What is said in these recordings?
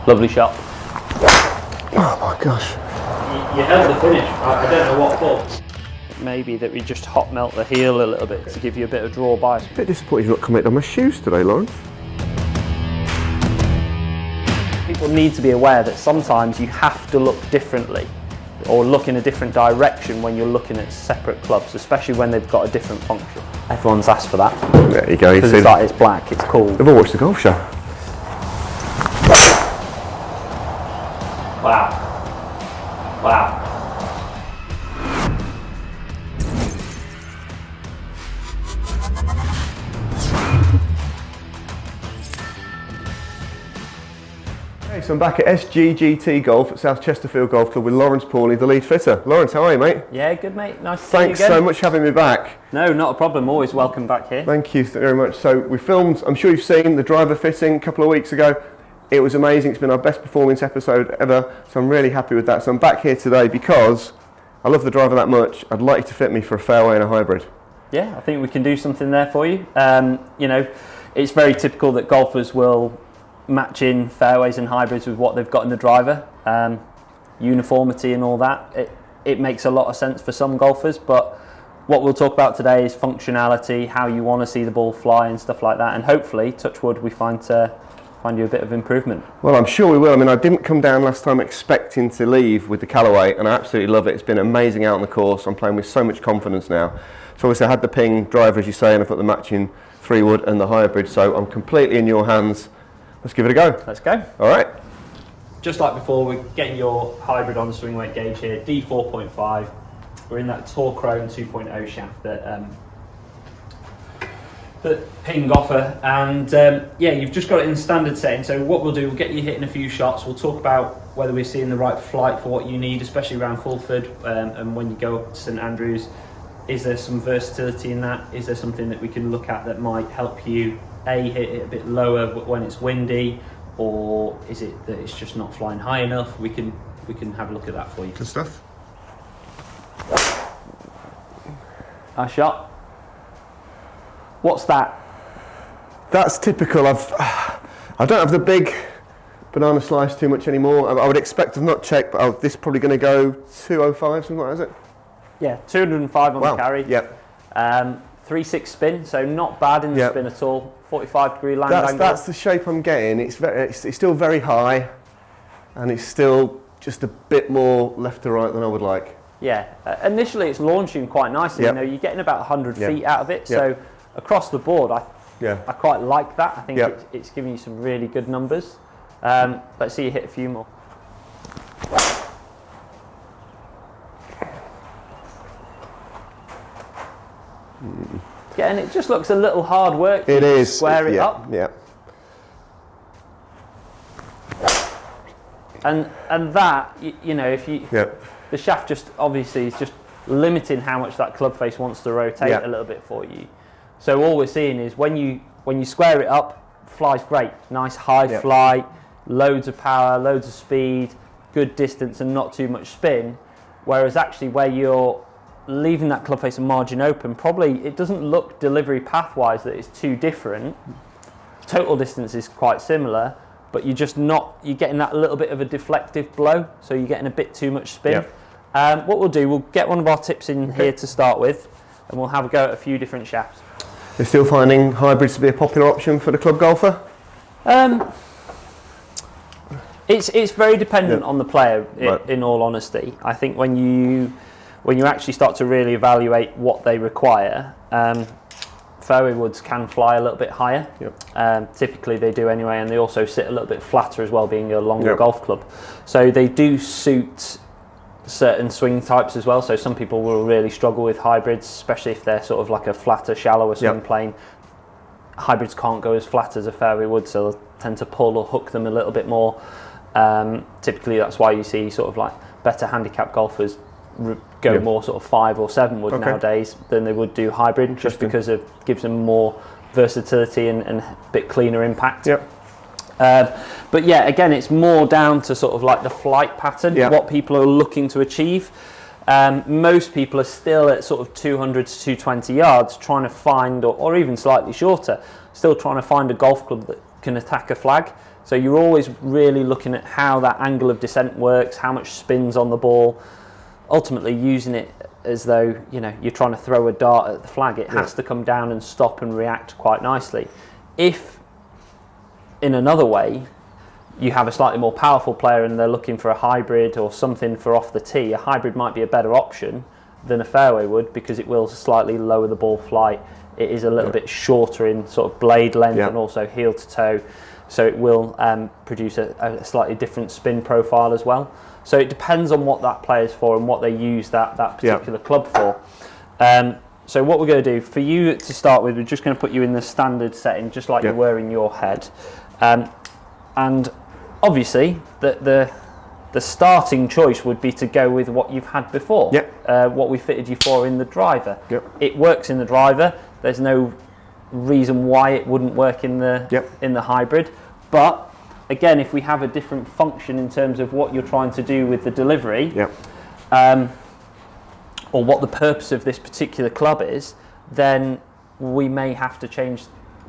Lovely shot. Oh my gosh. You held the finish. I don't know what for. Maybe that we just hot melt the heel a little bit to give you a bit of draw bias. A bit disappointed you've not commented on my shoes today, Laurence. People need to be aware that sometimes you have to look differently or look in a different direction when you're looking at separate clubs, especially when they've got a different function. Everyone's asked for that. There you go. Because it's like, it's black, it's cool. I've all watched the golf show. Wow. Wow. Okay, so I'm back at SGGT Golf at South Chesterfield Golf Club with Laurence Pawley, the lead fitter. Laurence, how are you, mate? Yeah, good, mate. Nice to see you Thanks again. so much for having me back. No, not a problem. Always welcome back here. Thank you very much. So we filmed, I'm sure you've seen the driver fitting a couple of weeks ago. It was amazing. It's been our best performance episode ever. So I'm really happy with that. So I'm back here today because I love the driver that much. I'd like you to fit me for a fairway and a hybrid. Yeah, I think we can do something there for you. You know, it's very typical that golfers will match in fairways and hybrids with what they've got in the driver. Uniformity and all that. It makes a lot of sense for some golfers, but what we'll talk about today is functionality, how you want to see the ball fly and stuff like that, and hopefully, touch wood, we find you a bit of improvement. Well, I'm sure we will. I mean, I didn't come down last time expecting to leave with the Callaway, and I absolutely love it. It's been amazing out on the course. I'm playing with so much confidence now. So obviously I had the Ping driver, as you say, and I've got the matching 3-wood and the hybrid, so I'm completely in your hands. Let's give it a go. Let's go. All right. Just like before, we're getting your hybrid on the swing weight gauge here, D4.5. We're in that Tour Chrome 2.0 shaft that Ping offer, and yeah, you've just got it in standard setting. So what we'll do, we'll get you hitting a few shots. We'll talk about whether we're seeing the right flight for what you need, especially around Fulford, and when you go up to St Andrews. Is there some versatility in that? Is there something that we can look at that might help you hit it a bit lower when it's windy, or is it that it's just not flying high enough? We can have a look at that for you. Good stuff. Nice shot. What's that? That's typical. I don't have the big banana slice too much anymore. I would expect, I've not checked, but this is probably going to go 205, something like that, is it? Yeah, 205 on the carry. Yep. 3/6 spin, so not bad in the spin at all. 45-degree land angle. That's the shape I'm getting. It's still very high, and it's still just a bit more left to right than I would like. Yeah, initially it's launching quite nicely. You know, you're getting about 100 feet out of it. So across the board, I quite like that. I think it's giving you some really good numbers. Let's see you hit a few more. Yeah, and it just looks a little hard work. It is. Square it up. Yeah. And that, you know, if you the shaft just obviously is just limiting how much that club face wants to rotate a little bit for you. So all we're seeing is when you square it up, flies great, nice high fly, loads of power, loads of speed, good distance, and not too much spin. Whereas actually where you're leaving that club face and margin open, probably it doesn't look delivery path wise that it's too different. Total distance is quite similar, but you're getting that little bit of a deflective blow, so you're getting a bit too much spin. What we'll do, we'll get one of our tips in here to start with, and we'll have a go at a few different shafts. You're still finding hybrids to be a popular option for the club golfer? It's very dependent on the player, in all honesty. I think when you actually start to really evaluate what they require, fairway woods can fly a little bit higher. Typically they do anyway, and they also sit a little bit flatter as well, being a longer golf club. So they do suit certain swing types as well. So some people will really struggle with hybrids, especially if they're sort of like a flatter, shallower swing plane. Hybrids can't go as flat as a fairway wood, so they'll tend to pull or hook them a little bit more. Typically that's why you see sort of like better handicap golfers go more sort of 5 or 7 wood nowadays than they would do hybrid, just because it gives them more versatility and a bit cleaner impact. But yeah, again, it's more down to sort of like the flight pattern, what people are looking to achieve. Most people are still at sort of 200 to 220 yards trying to find, or even slightly shorter, still trying to find a golf club that can attack a flag. So you're always really looking at how that angle of descent works, how much spins on the ball, ultimately using it as though, you know, you're trying to throw a dart at the flag. It has to come down and stop and react quite nicely. If, in another way, you have a slightly more powerful player and they're looking for a hybrid or something for off the tee, a hybrid might be a better option than a fairway wood, because it will slightly lower the ball flight. It is a little bit shorter in sort of blade length and also heel to toe. So it will produce a slightly different spin profile as well. So it depends on what that player's for and what they use that particular club for. So what we're going to do, for you to start with, we're just going to put you in the standard setting, just like you were in your head. And obviously, the starting choice would be to go with what you've had before, what we fitted you for in the driver. It works in the driver. There's no reason why it wouldn't work in the hybrid, but again, if we have a different function in terms of what you're trying to do with the delivery, or what the purpose of this particular club is, then we may have to change,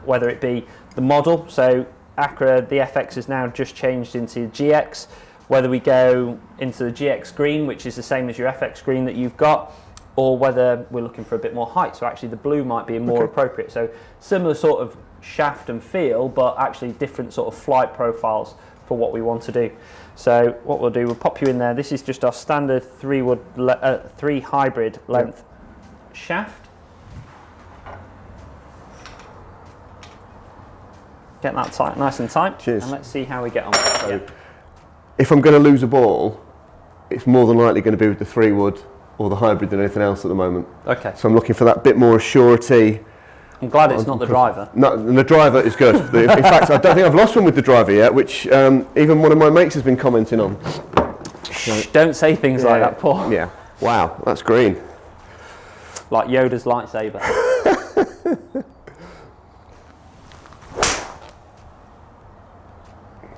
whether it be the model. So Accra, the FX has now just changed into GX, whether we go into the GX green, which is the same as your FX green that you've got, or whether we're looking for a bit more height. So actually the blue might be more appropriate. So similar sort of shaft and feel, but actually different sort of flight profiles for what we want to do. So what we'll do, we'll pop you in there. This is just our standard 3 hybrid length shaft. Get that tight, nice and tight. Cheers. And let's see how we get on. So if I'm going to lose a ball, it's more than likely going to be with the 3 wood or the hybrid than anything else at the moment. Okay. So I'm looking for that bit more surety. I'm glad it's not the driver. No, the driver is good. In fact, I don't think I've lost one with the driver yet, which even one of my mates has been commenting on. Shh, don't say things like that, Paul. Yeah. Wow, that's green. Like Yoda's lightsaber.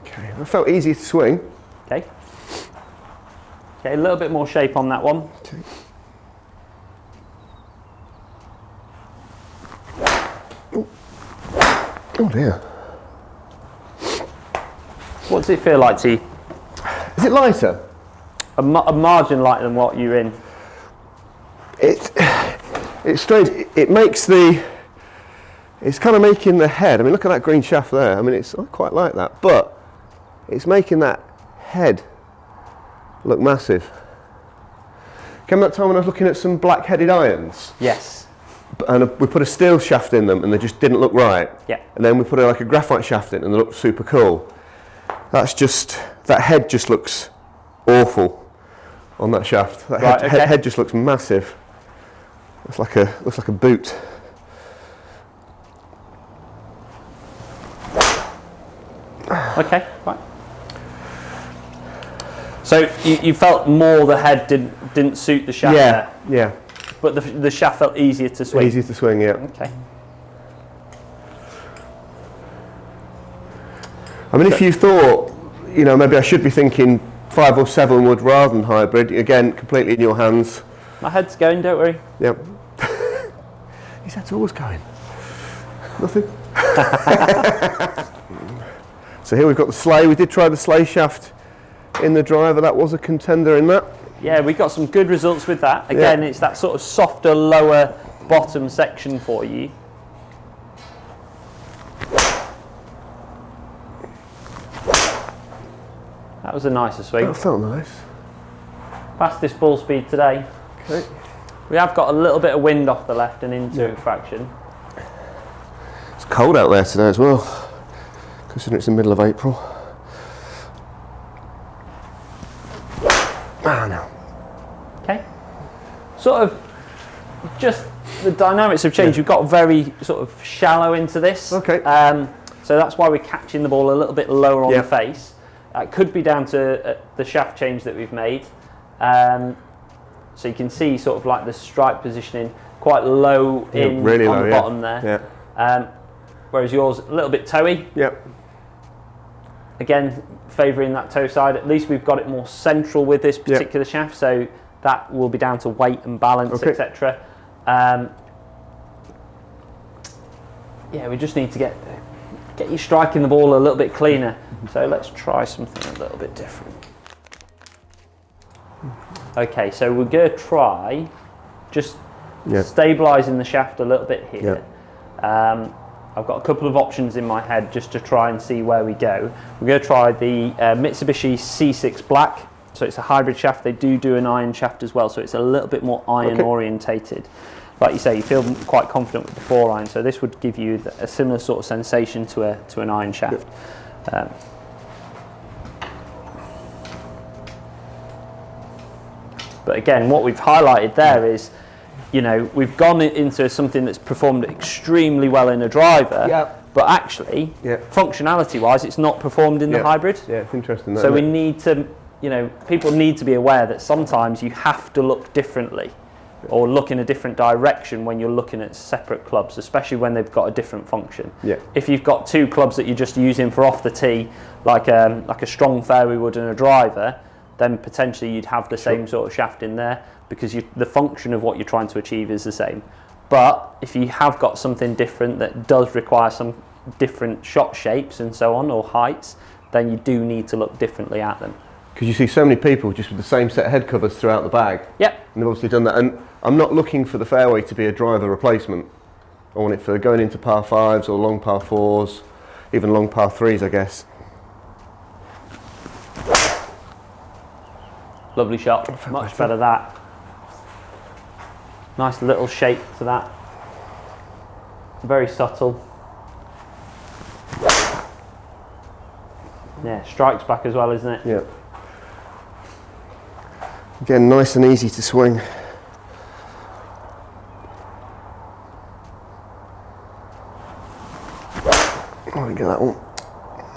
Okay, that felt easy to swing. Okay. Okay, a little bit more shape on that one. Okay. Oh dear. What does it feel like to you? Is it lighter? A margin lighter than what you're in. It's strange. It makes it's kind of making the head. I mean, look at that green shaft there. I mean, I quite like that, but it's making that head look massive. Remember that time when I was looking at some black-headed irons? Yes. And we put a steel shaft in them and they just didn't look right. Yeah. And then we put like a graphite shaft in and they looked super cool. That head just looks awful on that shaft. That head just looks massive. Looks like a boot. Okay, right. So you felt more the head didn't suit the shaft there? Yeah. But the shaft felt easier to swing? Easier to swing, yeah. Okay. I mean, if you thought, you know, maybe I should be thinking 5 or 7 wood rather than hybrid, again, completely in your hands. My head's going, don't worry. Yep. His head's always going. Nothing. So here we've got the sleigh. We did try the sleigh shaft in the driver. That was a contender in that. Yeah, we got some good results with that. Again, it's that sort of softer, lower bottom section for you. That was a nicer swing. That felt nice. Fastest ball speed today. Okay. We have got a little bit of wind off the left and into fraction. It's cold out there today as well, considering it's the middle of April. Ah, no. Okay. Sort of, just the dynamics have changed. We've got very sort of shallow into this. Okay. So that's why we're catching the ball a little bit lower on the face. It could be down to the shaft change that we've made. So you can see sort of like the stripe positioning quite low really on low, the bottom there. Yeah. Whereas yours a little bit toey. Yep. Again, favouring that toe side. At least we've got it more central with this particular shaft, so that will be down to weight and balance, etc. yeah, we just need to get you striking the ball a little bit cleaner. So let's try something a little bit different. Okay, so we're going to try just stabilising the shaft a little bit here. I've got a couple of options in my head just to try and see where we go. We're going to try the Mitsubishi C6 Black. So it's a hybrid shaft. They do an iron shaft as well, so it's a little bit more iron orientated. Like you say, you feel quite confident with the 4 iron, so this would give you a similar sort of sensation to an iron shaft. But again, what we've highlighted there is, you know, we've gone into something that's performed extremely well in a driver, but actually, functionality-wise, it's not performed in the hybrid. Yeah, it's interesting. So we need to, you know, people need to be aware that sometimes you have to look differently or look in a different direction when you're looking at separate clubs, especially when they've got a different function. If you've got 2 clubs that you're just using for off the tee, like a strong fairway wood and a driver, then potentially you'd have the same sort of shaft in there because the function of what you're trying to achieve is the same. But if you have got something different that does require some different shot shapes and so on, or heights, then you do need to look differently at them. Because you see so many people just with the same set of head covers throughout the bag. And they've obviously done that. And I'm not looking for the fairway to be a driver replacement. I want it for going into par 5s or long par 4s, even long par 3s, I guess. Lovely shot, much better that. Nice little shape to that. Very subtle. Yeah, strikes back as well, isn't it? Yeah. Again, nice and easy to swing. Oh, get that one.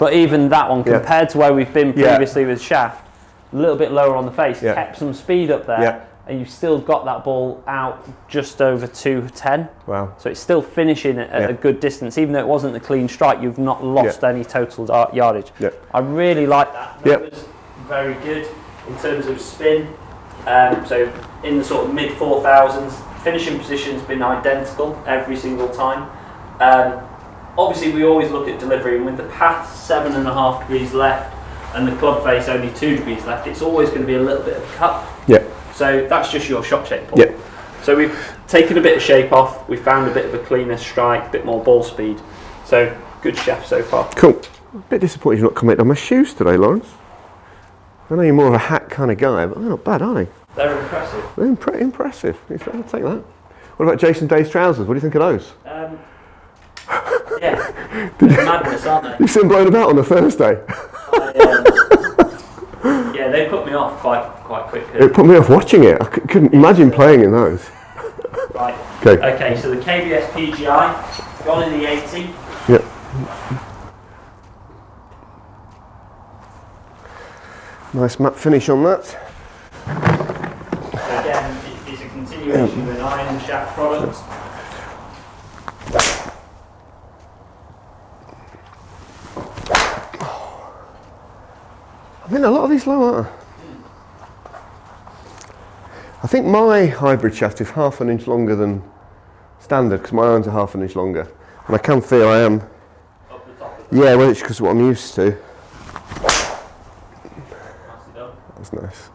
But even that one, compared to where we've been previously with shaft, a little bit lower on the face, kept some speed up there, and you've still got that ball out just over 210. Wow. So it's still finishing at a good distance, even though it wasn't a clean strike, you've not lost any total yardage. I really like that. That was very good in terms of spin. So in the sort of mid 4,000s, finishing position's been identical every single time. Obviously we always look at delivery, and with the path 7.5 degrees left and the club face only 2 degrees left, it's always going to be a little bit of a cut. So that's just your shot shape, Paul. So we've taken a bit of shape off, we found a bit of a cleaner strike, a bit more ball speed. So good shaft so far. Cool. A bit disappointed you've not commented on my shoes today, Laurence. I know you're more of a hat kind of guy, but they're not bad, are they? They're impressive. They're impressive. I'll take that. What about Jason Day's trousers? What do you think of those? Yeah, they're madness, aren't they? You've seen them blown about on a Thursday. Yeah, they put me off quite quickly. It put me off watching it. I couldn't imagine playing in those. Right. Okay. Okay, so the KBS PGI, gone in the 80. Yep. Nice matte finish on that. So again, it's a continuation of an iron shaft product. I mean, a lot of these low, aren't they? I think my hybrid shaft is half an inch longer than standard because my irons are half an inch longer. And I can feel I am. Up the top of Yeah, well, it's because of what I'm used to. Nicely done. That's nice.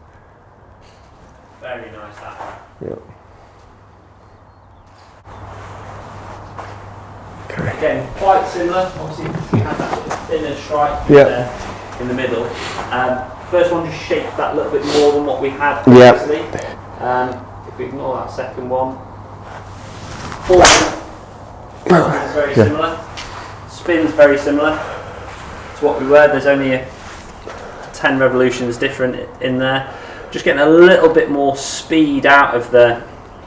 Very nice that. Yeah. Okay. Again, quite similar. Obviously, we had that sort of thinner strike in the middle. First one just shaped that a little bit more than what we had previously. If we ignore that second one, is very similar. Spin's very similar to what we were. There's only 10 revolutions different in there. Just getting a little bit more speed out of the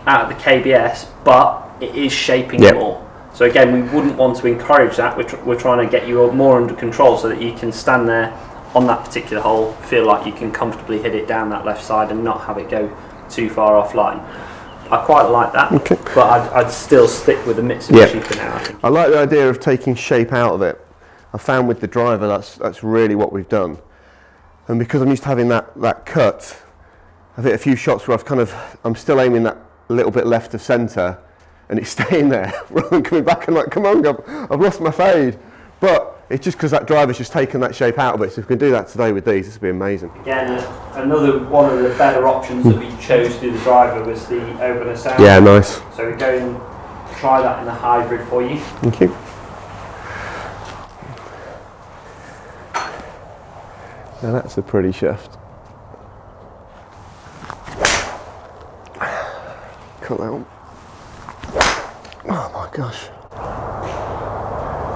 KBS, but it is shaping more. So again, we wouldn't want to encourage that. We're trying to get you more under control so that you can stand there on that particular hole, feel like you can comfortably hit it down that left side and not have it go too far offline. I quite like that, but I'd still stick with the Mitsubishi for now, I think. I like the idea of taking shape out of it. I found with the driver that's really what we've done. And because I'm used to having that cut, I've hit a few shots where I'm still aiming that little bit left of centre, and it's staying there rather than coming back and like, come on, I've lost my fade. But it's just because that driver's just taken that shape out of it. So if we can do that today with these, this would be amazing. Again, another one of the better options that we chose to do the driver was the opener sound. Yeah, nice. So we're going to try that in the hybrid for you. Thank you. Now that's a pretty shaft. Cut that one. Oh my gosh.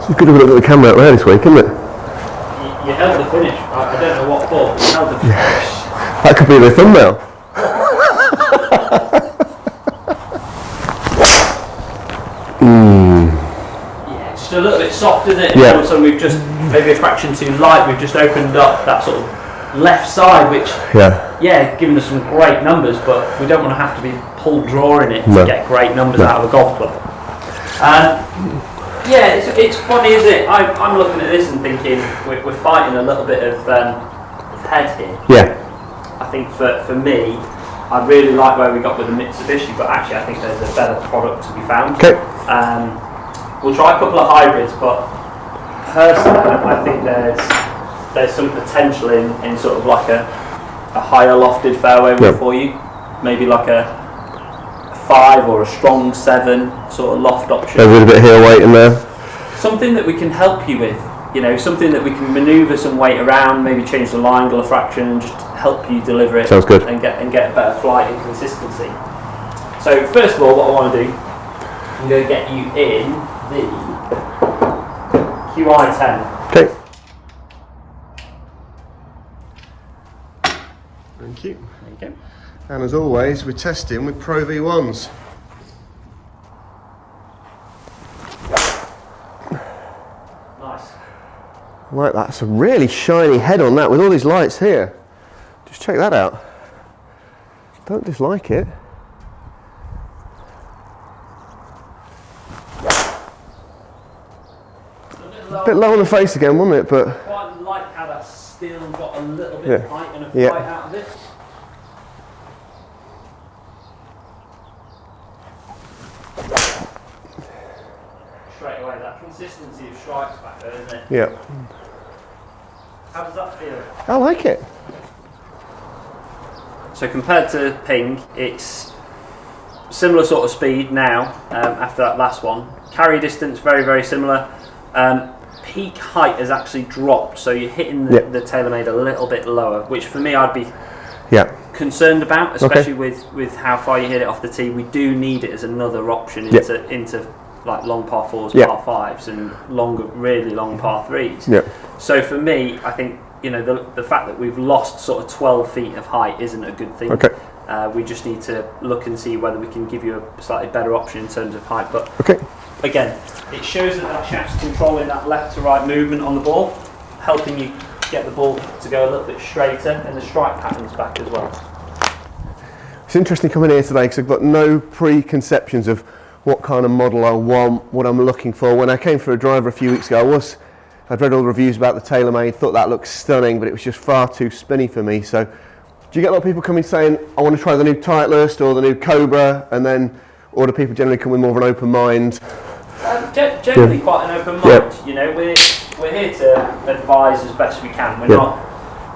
It's good to look at the camera out there this week, isn't it? You held the finish. I don't know what for, but you held the finish. That could be the thumbnail. Yeah, just a little bit soft, isn't it? Yeah. So we've just, maybe a fraction too light, we've just opened up that sort of left side, which, giving us some great numbers, but we don't want to have to be pulled drawing it to get great numbers out of a golf club. Yeah, it's funny, isn't it? I'm looking at this and thinking we're fighting a little bit of head here. Yeah. I think for me, I really like where we got with the Mitsubishi, but actually I think there's a better product to be found. Okay. We'll try a couple of hybrids, but personally I think there's some potential in sort of like a higher lofted fairway wood for you. Maybe like a 5 or a strong 7 sort of loft option. Maybe with a bit of heel weight in there. Something that we can help you with, you know, something that we can manoeuvre some weight around, maybe change the line angle a fraction and just help you deliver it. Sounds good. And get a better flight and consistency. So first of all, what I want to do, I'm going to get you in the QI10. Okay. Thank you. There you go. And as always, we're testing with Pro V1s. Nice. I like that. It's a really shiny head on that with all these lights here. Just check that out. Don't dislike it. A bit low on the face again, wasn't it? But quite like how that's still got a little bit of height and a flight out of it. Straight away, that consistency of strikes back there, isn't it? yeah, How does that feel? I like it. So compared to Ping, it's similar sort of speed now after that last one. Carry distance, very, very similar. Peak height has actually dropped, so you're hitting the TaylorMade a little bit lower, which for me I'd be concerned about, especially with how far you hit it off the tee. We do need it as another option into like long par 4s, par 5s, and really long par 3s. So for me, I think, you know, the fact that we've lost sort of 12 feet of height isn't a good thing. We just need to look and see whether we can give you a slightly better option in terms of height. But again, it shows that shaft's controlling that left to right movement on the ball, helping you get the ball to go a little bit straighter, and the strike pattern's back as well. It's interesting coming here today because I've got no preconceptions of what kind of model I want, what I'm looking for. When I came for a driver a few weeks ago, I'd read all the reviews about the TaylorMade, thought that looked stunning, but it was just far too spinny for me. So do you get a lot of people coming saying, I want to try the new Titleist or the new Cobra, or do people generally come with more of an open mind? Generally quite an open mind. You know, we're here to advise as best we can. We're not,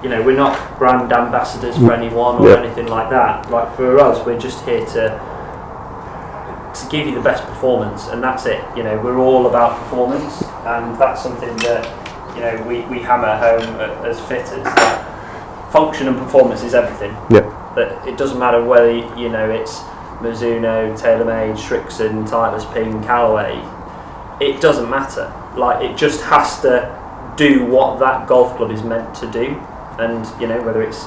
you know, we're not brand ambassadors for anyone or anything like that. Like for us, we're just here to give you the best performance, and that's it. You know, we're all about performance, and that's something that, you know, we hammer home as fitters. That function and performance is everything. That it doesn't matter whether, you know, it's Mizuno, TaylorMade, Strixon, Titleist, Ping, Callaway. It doesn't matter. Like, it just has to do what that golf club is meant to do, and, you know, whether it's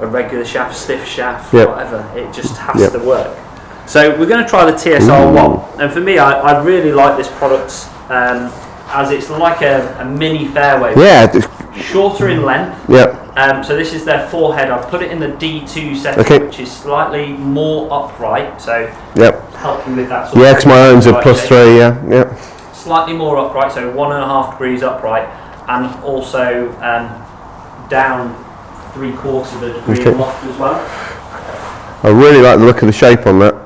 a regular shaft, stiff shaft, whatever, it just has to work. So we're going to try the TSR1, and for me, I really like this product as it's like a mini fairway. Shorter in length. So this is their forehead. I've put it in the D2 setting, which is slightly more upright. So helping with that sort of. Because my own's a +3. Slightly more upright, so 1.5 degrees upright, and also down 3/4 of a degree in loft as well. I really like the look of the shape on that.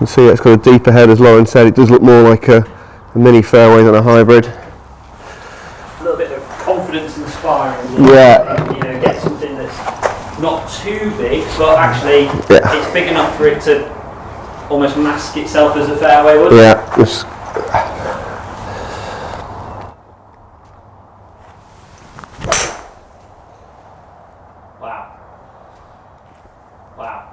can see it's got a deeper head, as Lauren said. It does look more like a mini fairway than a hybrid. A little bit of confidence inspiring. Yeah. You know, get something that's not too big, but actually it's big enough for it to almost mask itself as a fairway would. Yeah. Just wow. Wow.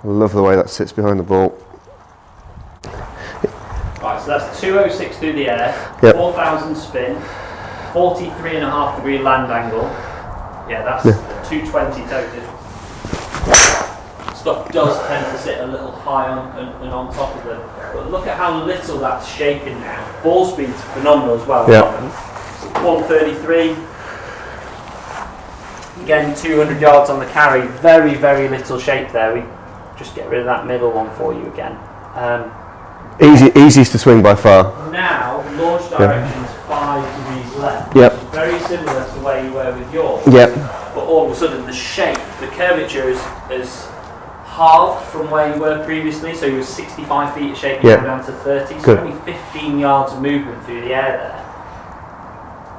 I love the way that sits behind the ball. Right, so that's 206 through the air, 4,000 spin, 43.5 degree land angle. Yeah, that's 220 total. Stuff does tend to sit a little high on and on top of it. But look at how little that's shaping now. Ball speed's phenomenal as well. 133. Again, 200 yards on the carry. Very, very little shape there. We just get rid of that middle one for you again. Easiest to swing by far. Now, launch direction's 5 degrees left. Yep. Very similar to where you were with yours. Yep. But all of a sudden, the shape, the curvature is halved from where you were previously. So you were 65 feet of shape, you're down to 30. So only 15 yards of movement through the air there.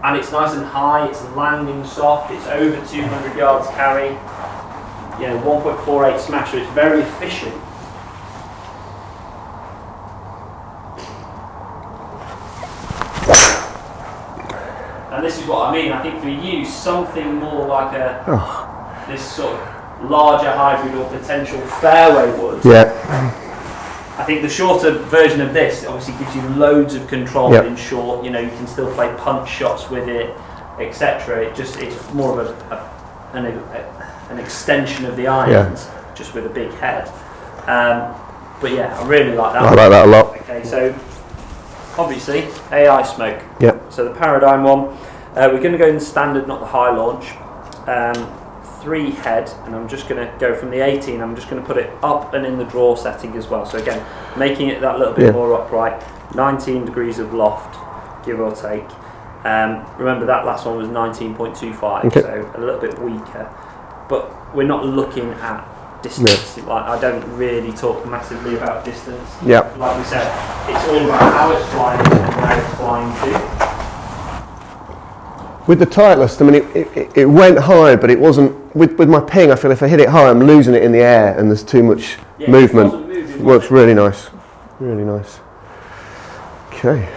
And it's nice and high, it's landing soft, it's over 200 yards carry. You know, 1.48 smash, so it's very efficient. And this is what I mean. I think for you, something more like this sort of larger hybrid or potential fairway wood. Yeah. I think the shorter version of this obviously gives you loads of control in short. You know, you can still play punch shots with it, etc. It's more of an extension of the irons, just with a big head. But yeah, I really like that. I like that a lot. Okay, so obviously Ai Smoke. Yep. So the Paradigm one, we're going to go in standard, not the high launch. 3 head, and I'm just going to go from the 18. I'm just going to put it up and in the draw setting as well. So again, making it that little bit more upright. 19 degrees of loft, give or take. Remember that last one was 19.25, so a little bit weaker. But we're not looking at distance. Like, I don't really talk massively about distance. Like we said, it's all about how it's flying and where it's flying to. With the Titleist, I mean, it went high, but it wasn't. With my Ping, I feel if I hit it high, I'm losing it in the air, and there's too much movement. It works really nice. Really nice. Okay.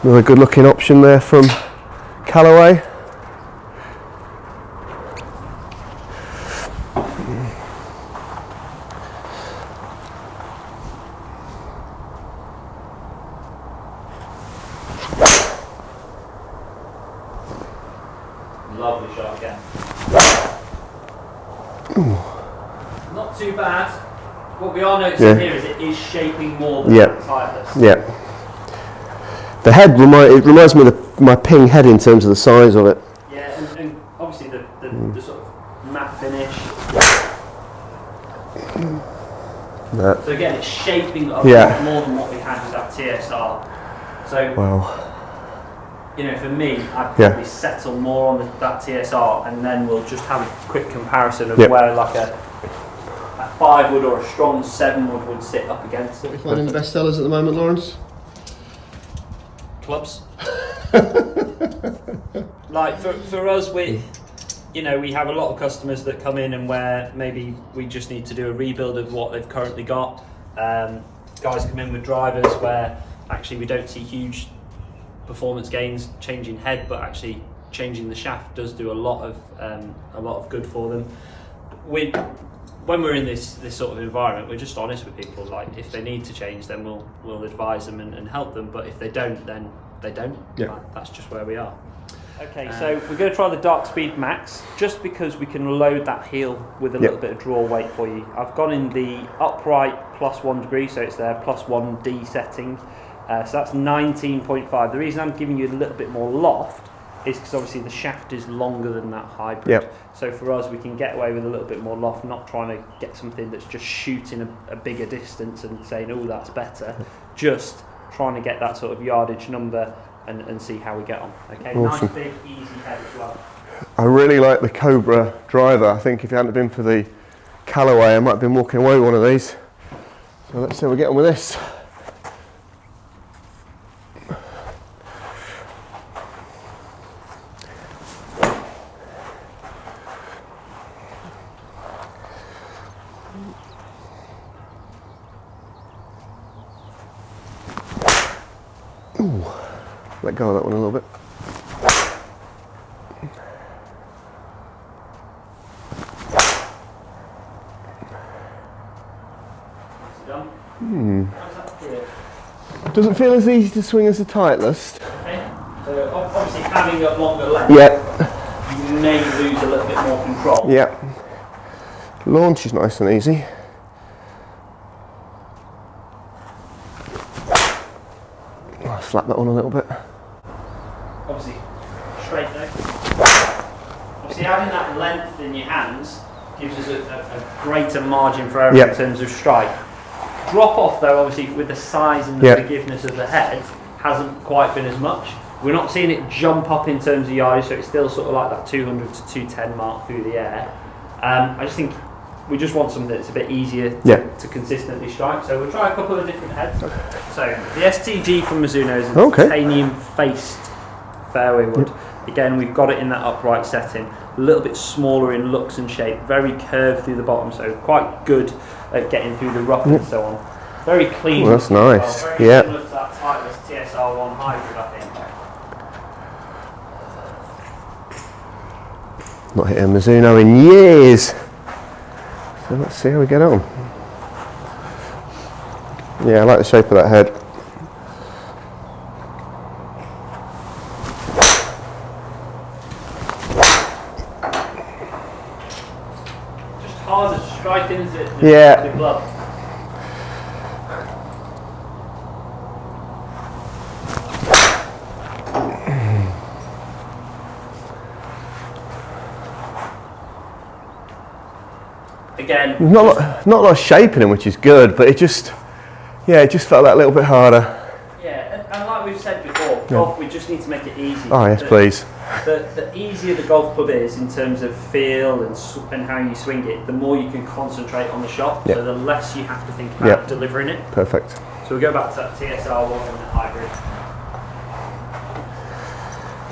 Another good looking option there from Callaway. Lovely shot again. Not too bad. What we are noticing here is it is shaping more than the Titleist. Yeah. The head reminds me of my Ping head in terms of the size of it. Yeah, and obviously the sort of matte finish. So again, it's shaping a lot more than what we had with that TSR. So, you know, for me, I'd probably settle more on that TSR, and then we'll just have a quick comparison of where like a 5 wood or a strong 7 would sit up against it. What are you finding the best sellers at the moment, Laurence? Clubs. Like for us, we have a lot of customers that come in and where maybe we just need to do a rebuild of what they've currently got. Guys come in with drivers where actually we don't see huge performance gains changing head, but actually changing the shaft does do a lot of good for them. When we're in this sort of environment, we're just honest with people. Like, if they need to change, then we'll advise them and help them. But if they don't, then they don't. Like, that's just where we are. Okay, so we're going to try the Dark Speed Max, just because we can load that heel with a little bit of draw weight for you. I've gone in the upright +1 degree, so it's their +1D setting. So that's 19.5. The reason I'm giving you a little bit more loft is because obviously the shaft is longer than that hybrid. So for us, we can get away with a little bit more loft, not trying to get something that's just shooting a bigger distance and saying, oh, that's better. Just trying to get that sort of yardage number and see how we get on. Okay, awesome. Nice big easy head as well. I really like the Cobra driver. I think if it hadn't been for the Callaway. I might have been walking away with one of these. So let's see how we get on with this. Ooh, let go of that one a little bit. Doesn't feel as easy to swing as the Titleist. Okay. So obviously having a longer length, you may lose a little bit more control. Yeah. Launch is nice and easy. I'll slap that one a little bit. Obviously straight though. Obviously having that length in your hands gives us a greater margin for error in terms of strike. Drop off though, obviously with the size and the forgiveness of the head, hasn't quite been as much. We're not seeing it jump up in terms of yardage, so it's still sort of like that 200 to 210 mark through the air. I just think we just want something that's a bit easier to consistently strike. So we'll try a couple of different heads. So the STG from Mizuno is a titanium faced fairway wood. Again, we've got it in that upright setting, a little bit smaller in looks and shape, very curved through the bottom, so quite good at getting through the rough and so on. Very clean. Oh, that's nice. Well. Very similar to that Titleist TSR1 Hybrid, I think. Not hit a Mizuno in years. So let's see how we get on. Yeah, I like the shape of that head. Harder to strike in, is it? The glove. Again, not a lot of shape in him, which is good, but it just felt that little bit harder. Yeah, and like we've said before, golf, we just need to make it easy. Oh yes, please. The easier the golf club is in terms of feel and how you swing it, the more you can concentrate on the shot, so the less you have to think about delivering it. Perfect. So we go back to that TSR1 and the hybrid.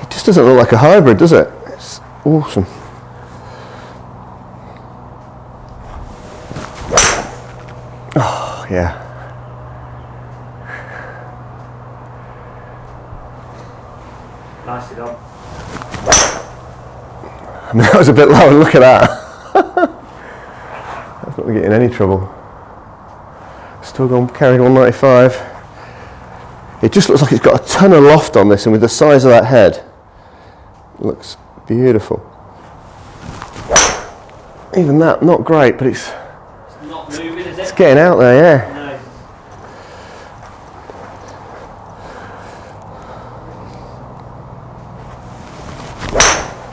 It just doesn't look like a hybrid, does it? It's awesome. Oh, yeah. Nicely done. I mean, that was a bit low, look at that. That's not going to get in any trouble. Still going carrying 195. It just looks like it's got a ton of loft on this, and with the size of that head, it looks beautiful. Even that, not great, but it's not moving, is it? It's getting out there, yeah. No.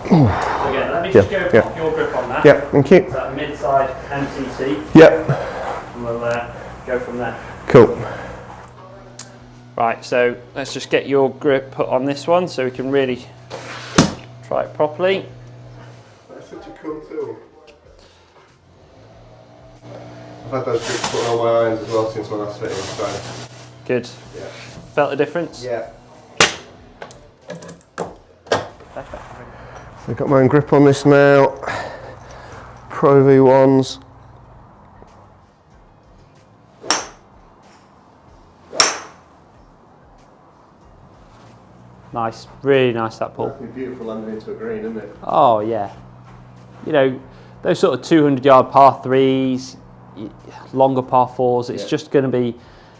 So again, let me just go pop your grip on that. Yep, thank you. It's that mid-side MCC. Yep. And we'll go from there. Cool. Right, so let's just get your grip put on this one so we can really try it properly. That's such a cool tool. I've had those grips put on my irons as well since my last fitting, so. Good. Yeah. Felt a difference? Yeah. So I've got my own grip on this now. Pro V1s. Nice, really nice that pull. Beautiful landing into a green, isn't it? Oh yeah. You know, those sort of 200-yard par threes, longer par fours, it's just going to be,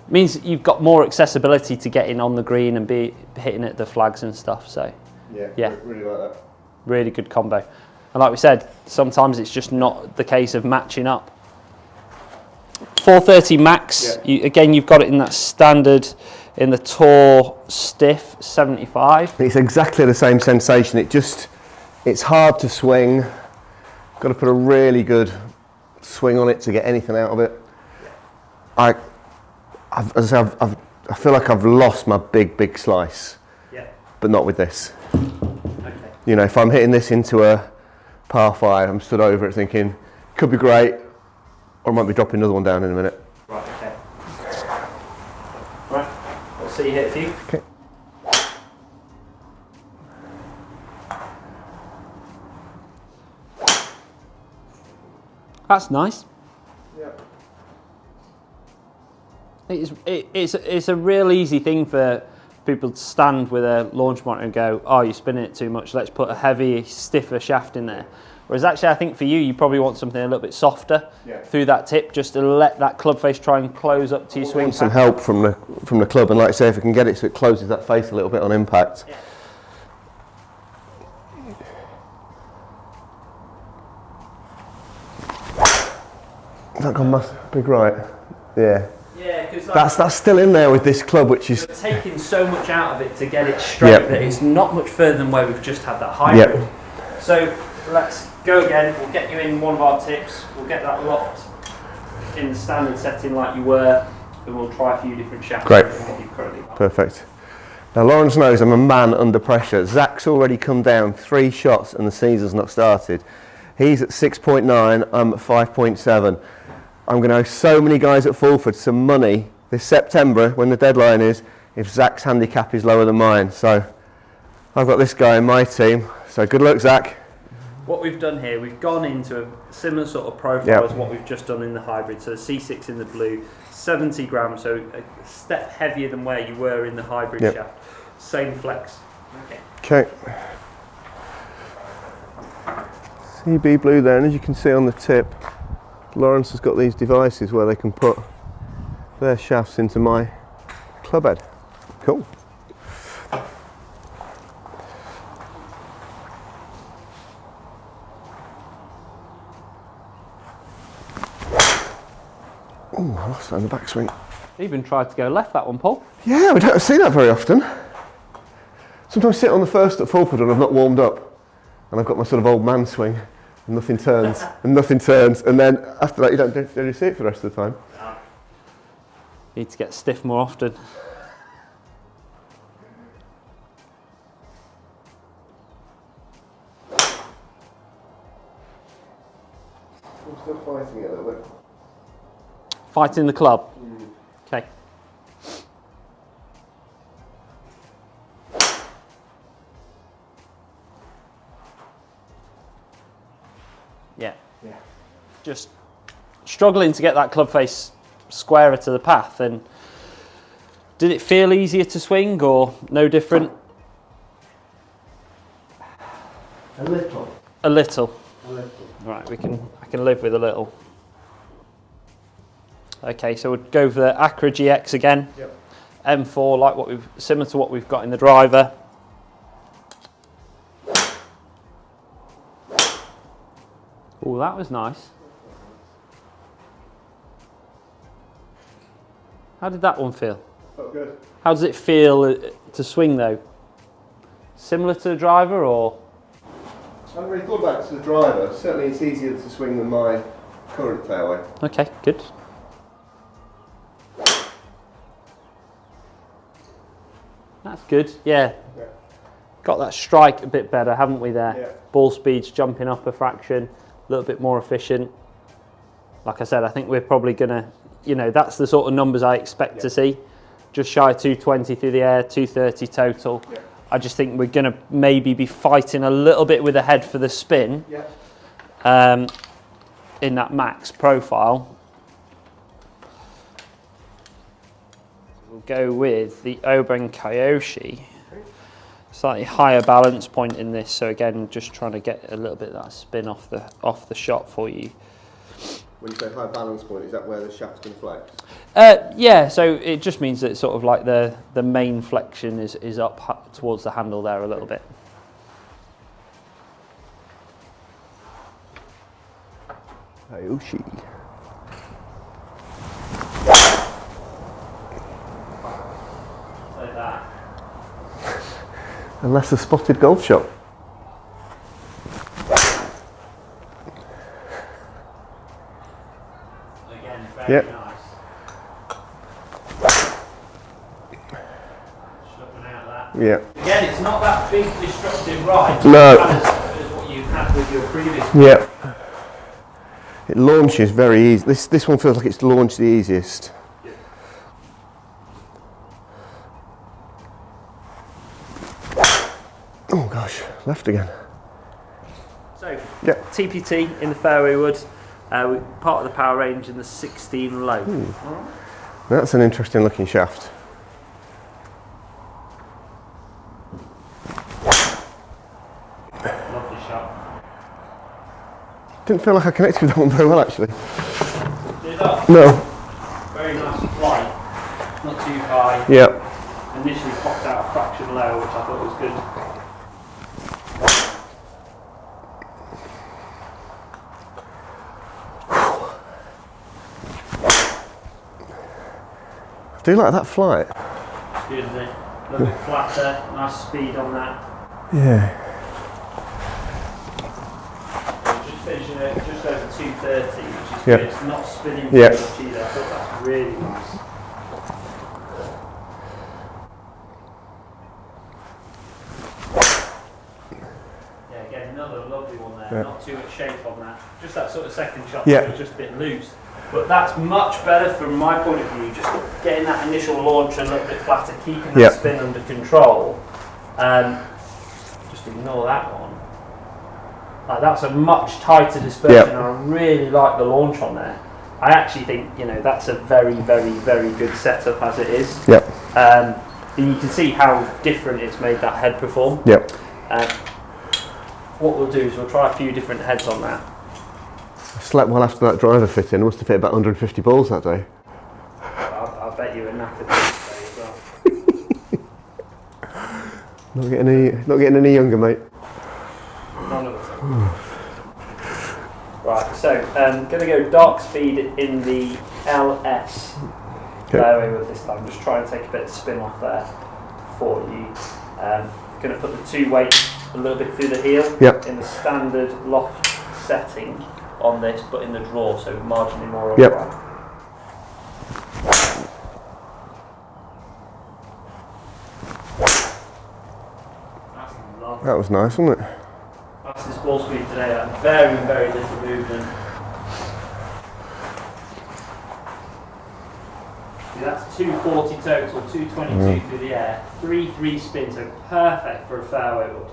means you've got more accessibility to getting on the green and be hitting at the flags and stuff. So yeah, really like that. Really good combo. And like we said, sometimes it's just not the case of matching up. 430 max, again, you've got it in that standard, in the Tour stiff 75. It's exactly the same sensation. It's hard to swing. Got to put a really good swing on it to get anything out of it. I feel like I've lost my big slice, but not with this. You know, if I'm hitting this into a par 5, I'm stood over it thinking, could be great, Or I might be dropping another one down in a minute. Right, okay. Right, let's see you hit a few. Okay. That's nice. Yeah. It's a real easy thing for people to stand with a launch monitor and go, oh, you're spinning it too much, let's put a heavy, stiffer shaft in there. Whereas actually I think for you probably want something a little bit softer through that tip, just to let that club face try and close up to your swing. Some help from the club, and like I say, if we can get it so it closes that face a little bit on impact. Yeah. Has that gone big right? Yeah. Yeah, because that's still in there with this club, which is taking so much out of it to get it straight that it's not much further than where we've just had that hybrid. Yep. So let's go again. We'll get you in one of our tips. We'll get that locked in the standard setting like you were, and we'll try a few different shafts. Great. What you've currently got. Perfect. Now Laurence knows I'm a man under pressure. Zach's already come down 3 shots and the season's not started. He's at 6.9, I'm at 5.7. I'm going to owe so many guys at Fulford some money this September when the deadline is if Zach's handicap is lower than mine. So I've got this guy in my team. So good luck, Zach. What we've done here, we've gone into a similar sort of profile as what we've just done in the hybrid. So the C6 in the blue, 70 grams, so a step heavier than where you were in the hybrid shaft. Same flex. Okay. CB blue then, as you can see on the tip, Laurence has got these devices where they can put their shafts into my club head. Cool. Oh, I lost that in the backswing. Even tried to go left that one, Paul. Yeah, we don't see that very often. Sometimes I sit on the first at Fulford and I've not warmed up, and I've got my sort of old man swing, and nothing turns, and then after that you don't really see it for the rest of the time. Need to get stiff more often. I'm still fighting it a little bit. Fighting the club? Okay. Yeah. Just struggling to get that club face squarer to the path. And did it feel easier to swing or no different? A little. A little. A little. Right, I can live with a little. Okay, so we'll go for the Accra GX again. Yep. M4, like similar to what we've got in the driver. Oh, that was nice. How did that one feel? Felt good. How does it feel to swing though? Similar to the driver or? I haven't really thought about it to the driver. Certainly it's easier to swing than my current fairway. Okay, good. That's good, yeah. Got that strike a bit better, haven't we there? Yeah. Ball speed's jumping up a fraction, a little bit more efficient. Like I said, I think we're probably gonna, that's the sort of numbers I expect to see. Just shy of 220 through the air, 230 total. Yeah. I just think we're gonna maybe be fighting a little bit with the head for the spin in that max profile. We'll go with the Oban Kyoshi. Slightly higher balance point in this, so again, just trying to get a little bit of that spin off the shot for you. When you say high balance point, is that where the shaft's going to flex? Yeah, so it just means that sort of like the main flexion is up towards the handle there a little bit. Kyoshi. Like that. Unless a spotted golf shot. Again, very nice. Slipping out of that. Yeah. Again, it's not that big destructive ride. No. As what you had with your previous. Yeah. It launches very easy. This one feels like it's launched the easiest. Yeah. Oh gosh, left again. So, TPT in the fairway wood, part of the power range in the 16 low. That's an interesting looking shaft. Lovely shot. Didn't feel like I connected with that one very well actually. Did that? No. Very nice flight, not too high. Yeah. Initially popped out a fraction lower, which I thought was good. I do like that flight. It's good, isn't it? A little bit flatter, nice speed on that. Yeah. Just finishing it just over 230, which is Yeah. good. It's not spinning Yeah. too much either. I thought that's really nice. Yeah, again, another lovely one there. Yeah. Not too much shape on that. Just that sort of second shot, Yeah. it was just a bit loose. But that's much better from my point of view, just getting that initial launch a little bit flatter, keeping that spin under control. Just ignore that one. Like, that's a much tighter dispersion, and I really like the launch on there. I actually think, you know, that's a very, very, very good setup as it is. Yep. And you can see how different it's made that head perform. Yep. What we'll do is we'll try a few different heads on that. I slept well after that driver fit in. I must have hit about 150 balls that day. I'll bet you were knackered today as well. Not getting any younger, mate. None of us. Right, so going to go dark speed in the LS fairway with this time. Just try and take a bit of spin off there for you. Going to put the 2 weight a little bit through the heel in the standard loft setting on this, but in the draw, so marginally more upright. That's lovely. That was nice, wasn't it? That's this ball speed today, very, very little movement. See, that's 240 total, 222 through the air, 3-3 spin, so perfect for a fairway wood.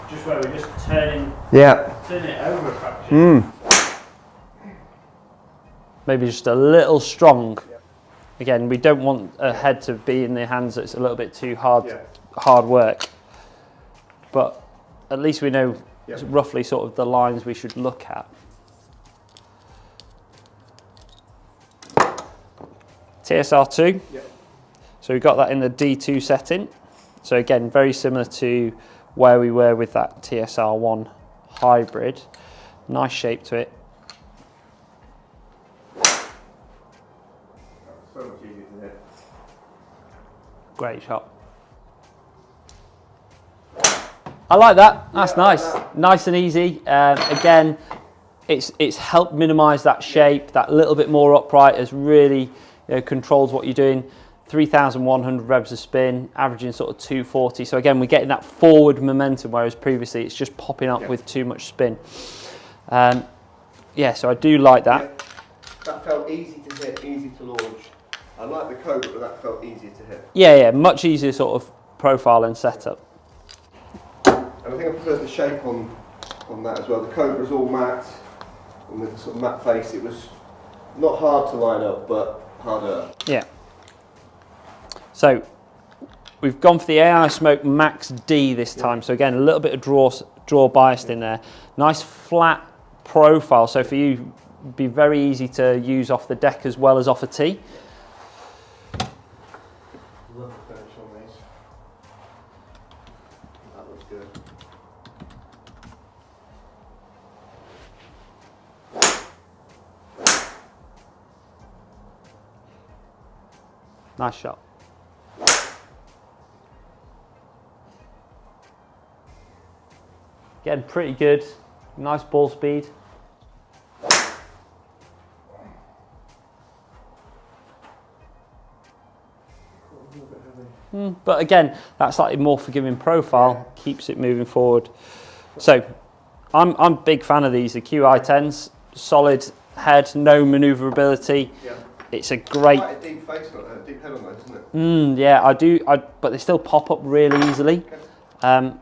Just where we're just turning it over a fraction. Maybe just a little strong. Again, we don't want a head to be in the hands that's a little bit too hard work. But at least we know roughly sort of the lines we should look at. TSR2. So we've got that in the D2 setting. So again, very similar to where we were with that TSR1 hybrid. Nice shape to it. So much easier to hit. Great shot. I like that. That's nice. Nice and easy. Again, it's helped minimise that shape. That little bit more upright has really controls what you're doing. 3,100 revs of spin, averaging sort of 240. So again, we're getting that forward momentum, whereas previously it's just popping up with too much spin. So I do like that. That felt easy to hit, easy to launch. I like the Cobra, but that felt easier to hit. Yeah, much easier sort of profile and setup. And I think I prefer the shape on that as well. The Cobra's all matte, and with the sort of matte face, it was not hard to line up, but harder. Yeah. So we've gone for the Ai Smoke Max D this time. So again, a little bit of draw biased in there. Nice flat profile. So for you, it'd be very easy to use off the deck as well as off a tee. Love the finish on these. That looks good. Nice shot. Again, pretty good. Nice ball speed. A But again, that slightly more forgiving profile keeps it moving forward So I'm a big fan of these, the QI10s, solid head, no manoeuvrability. Yeah. It's a great... Quite a deep face, deep head on those, isn't it? Yeah, but they still pop up really easily. Okay.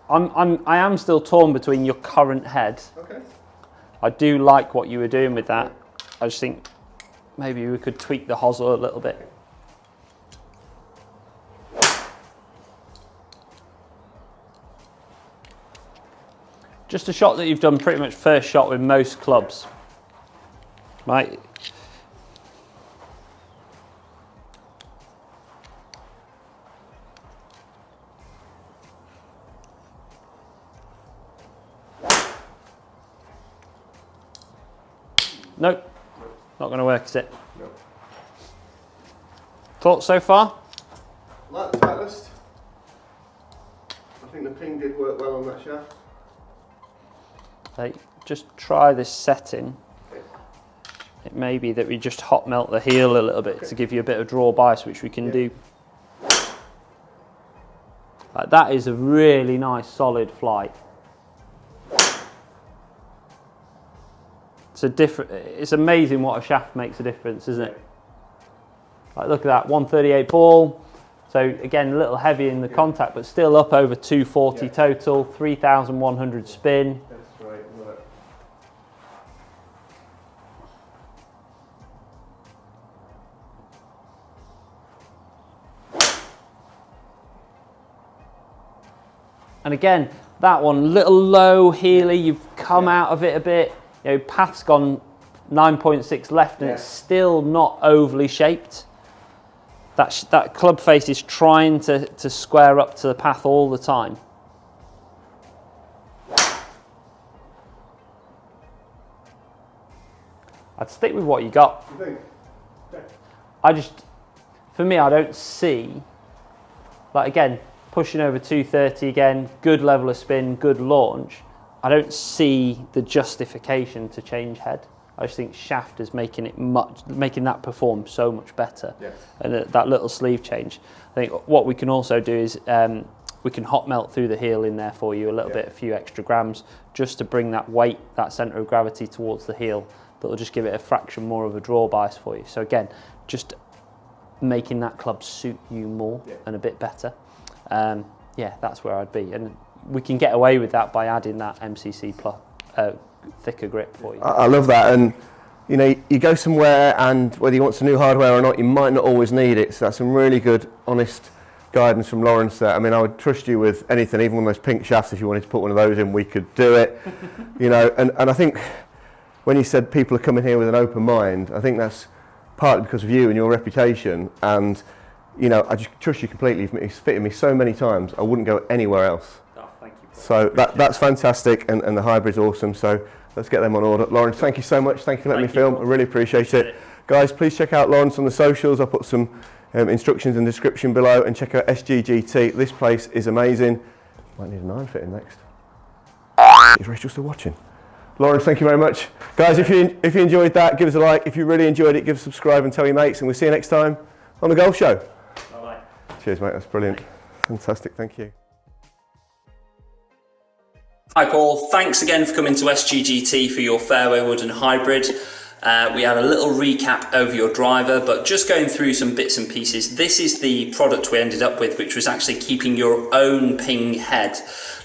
I am still torn between your current head. Okay. I do like what you were doing with that. I just think maybe we could tweak the hosel a little bit. Just a shot that you've done pretty much first shot with most clubs, right? Nope, not going to work, is it? No. Thoughts so far? Like the Titleist. I think the Ping did work well on that shaft. Just try this setting. It may be that we just hot melt the heel a little bit to give you a bit of draw bias, which we can do. That is a really nice solid flight. It's amazing what a shaft makes a difference, isn't it? Look at that, 138 ball. So again, a little heavy in the contact, but still up over 240 total, 3,100 spin. That's right. And again, that one, little low heely, you've come out of it a bit. You know, path's gone 9.6 left and it's still not overly shaped. That club face is trying to square up to the path all the time. I'd stick with what you got. You think? Okay. For me, I don't see, again, pushing over 230 again, good level of spin, good launch. I don't see the justification to change head. I just think shaft is making that perform so much better. Yes. And that little sleeve change. I think what we can also do is we can hot melt through the heel in there for you a few extra grams, just to bring that weight, that centre of gravity towards the heel. That'll just give it a fraction more of a draw bias for you. So again, just making that club suit you more and a bit better. Yeah, that's where I'd be. And we can get away with that by adding that MCC plus thicker grip for you. I love that, and you know, you go somewhere and whether you want some new hardware or not, you might not always need it. So that's some really good, honest guidance from Laurence there. I mean, I would trust you with anything, even one of those pink shafts. If you wanted to put one of those in, we could do it. You know, and I think when you said people are coming here with an open mind, I think that's partly because of you and your reputation. And you know, I just trust you completely. It's fitted me so many times, I wouldn't go anywhere else. Oh, thank you. So that's fantastic, and the hybrid's awesome. So let's get them on order. Laurence, thank you so much. Thank you for letting me film. I really appreciate it. Guys, please check out Laurence on the socials. I'll put some instructions in the description below, and check out SGGT. This place is amazing. Might need a 9 fitting next. Is Rachel still watching? Laurence, thank you very much. Guys, if you enjoyed that, give us a like. If you really enjoyed it, give us a subscribe and tell your mates, and we'll see you next time on The Golf Show. Bye-bye. Cheers, mate. That's brilliant. Fantastic. Thank you. Hi Paul, thanks again for coming to SGGT for your Fairway Wood and Hybrid. We had a little recap over your driver, but just going through some bits and pieces. This is the product we ended up with, which was actually keeping your own Ping head.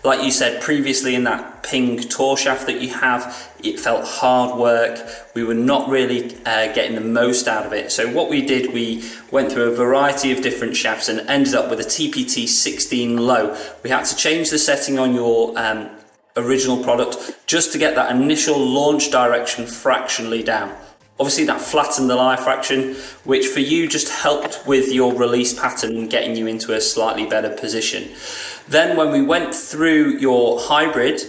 Like you said previously, in that Ping tour shaft that you have, it felt hard work. We were not really getting the most out of it. So what we did, we went through a variety of different shafts and ended up with a TPT 16 low. We had to change the setting on your original product just to get that initial launch direction fractionally down. Obviously that flattened the lie fraction, which for you just helped with your release pattern, getting you into a slightly better position. Then when we went through your hybrid,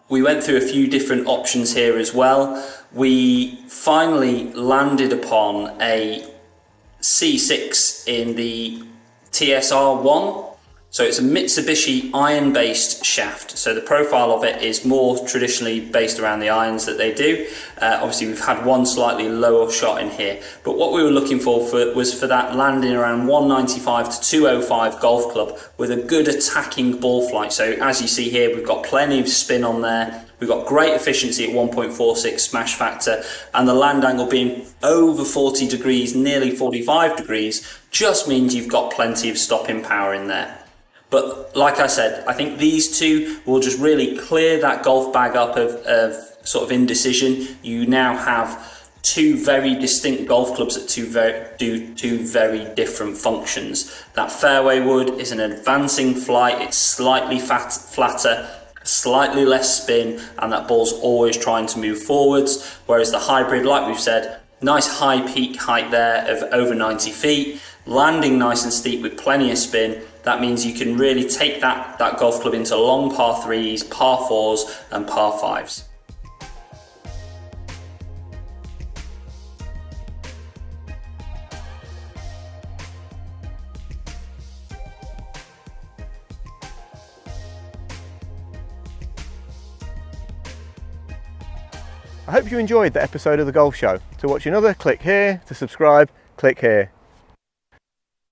we went through a few different options here as well. We finally landed upon a C6 in the TSR1. So it's a Mitsubishi iron-based shaft. So the profile of it is more traditionally based around the irons that they do. Obviously we've had one slightly lower shot in here, but what we were looking for was for that landing around 195 to 205 golf club with a good attacking ball flight. So as you see here, we've got plenty of spin on there. We've got great efficiency at 1.46 smash factor, and the land angle being over 40 degrees, nearly 45 degrees, just means you've got plenty of stopping power in there. But like I said, I think these two will just really clear that golf bag up of sort of indecision. You now have two very distinct golf clubs that do two very different functions. That fairway wood is an advancing flight, it's slightly flatter, slightly less spin, and that ball's always trying to move forwards. Whereas the hybrid, like we've said, nice high peak height there of over 90 feet, landing nice and steep with plenty of spin. That means you can really take that golf club into long par 3s, par 4s and par 5s. I hope you enjoyed the episode of The Golf Show. To watch another, click here. To subscribe, click here.